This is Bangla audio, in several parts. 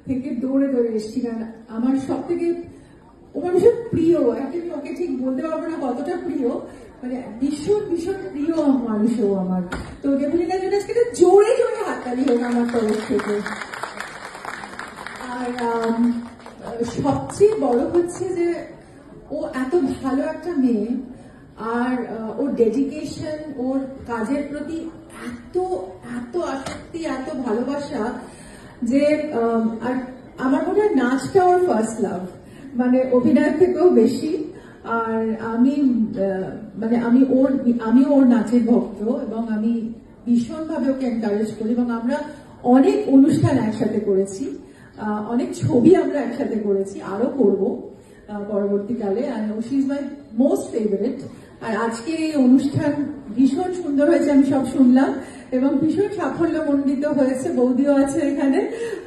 থেকে দৌড়ে দৌড়ে এসেছি, কারণ আমার সব থেকে আমার ভীষণ প্রিয়, অ্যাকচুয়ালি ওকে ঠিক বলতে পারবো না কতটা প্রিয়, মানে ভীষণ ভীষণ প্রিয় মানুষও আমার। তো দেবলীনার জন্য আজকে জোরে জোরে হাততালি হোক আমার তরফ থেকে। আর সবচেয়ে বড় হচ্ছে যে ও এত ভালো একটা মেয়ে, আর ওর ডেডিকেশন, ওর কাজের প্রতি এত এত আসক্তি, এত ভালোবাসা যে আর আমার মনে হয় নাচটা ওর ফার্স্ট লাভ, মানে অভিনয়ের থেকেও বেশি। আর আমিও ওর নাচের ভক্ত, এবং আমি ভীষণভাবে ওকে এনকারেজ করি, এবং আমরা অনেক অনুষ্ঠান একসাথে করেছি, অনেক ছবি আমরা একসাথে করেছি, আরো করব পরবর্তীকালে। She is my most favourite. আর আজকে এই অনুষ্ঠান ভীষণ সুন্দর হয়েছে, আমি সব শুনলাম, এবং ভীষণ সাফল্যমণ্ডিত হয়েছে। বৌদিও আছে এখানে,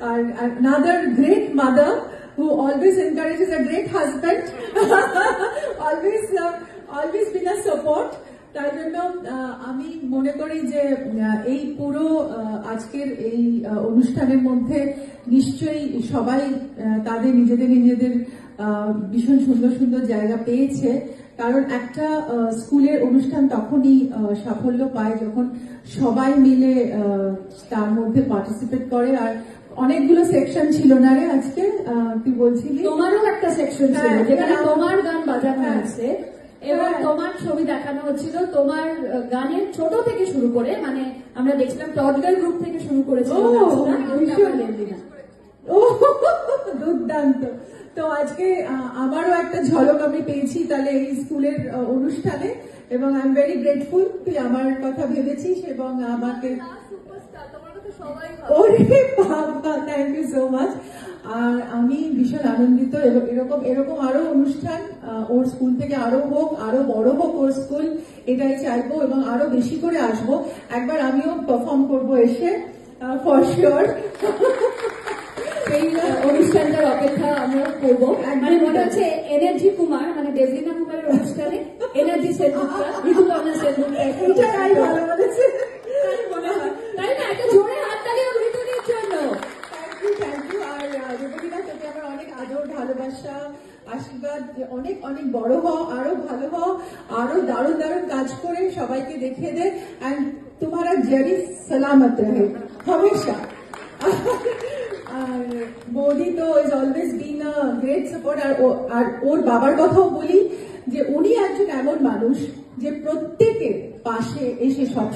আর another great mother who always encourages a great husband, always been a support. তাই জন্য আমি মনে করি যে এই পুরো আজকের এই অনুষ্ঠানের মধ্যে নিশ্চয়ই সবাই তাদের নিজেদের ভীষণ সুন্দর সুন্দর জায়গা পেয়েছে, কারণ একটা স্কুলের অনুষ্ঠান তখনই সাফল্য পায় যখন সবাই মিলে তার মধ্যে পার্টিসিপেট করে। আর অনেকগুলো সেকশন ছিল না রে আজকে, তুই বলছিলি তোমারও একটা সেকশন ছিল যেখানে তোমার গান বাজানো আছে এবং তোমার ছবি দেখানো হচ্ছিল, তোমার গানের ছোট থেকে শুরু করে, মানে আমরা দেখছিলাম টডলার গ্রুপ থেকে শুরু করেছিলাম। দুর্দান্ত। তো আজকে আমারও একটা ঝলক আমি পেয়েছি তাহলে এই স্কুলের অনুষ্ঠানে, এবং আই এম ভেরি গ্রেটফুল তুই আমার কথা ভেবেছিস এবং আমাকে। Thank you so much. আর আমি ভীষণ আনন্দিত, এরকম আরো অনুষ্ঠান ওর স্কুল থেকে আরো হোক, আরো বড় হোক ওর স্কুল, এটাই চাইবো, এবং আরো বেশি করে আসবো। একবার আমিও পারফর্ম করবো এসে, ফর শিওর। সেই অনুষ্ঠানটার অপেক্ষা আমরা করবো। মানে মনে হচ্ছে এনার্জি কুমার, মানে দেবলীনা কুমারের অনুষ্ঠানে এনার্জি সেলুকটা, ঋতুপর্ণা সেলুকটা, ভালো বলেছে তাই না? একটা জোরে হাততালি ঋতুদের জন্য। Thank you. আর দেবলীনা, তোকে আমার অনেক আদর, ভালোবাসা, আশীর্বাদ, অনেক অনেক বড় হও, আরো ভালো হও, আরো দারুণ দারুণ কাজ করে সবাইকে দেখিয়ে দে। এন্ড তোমারা জারি সালামত রহে হমেশা। আর বৌদি তো is always been a great support. আর ওর বাবার কথাও বলি যে উনি একজন এমন মানুষ যে প্রত্যেকের পাশে এসে সব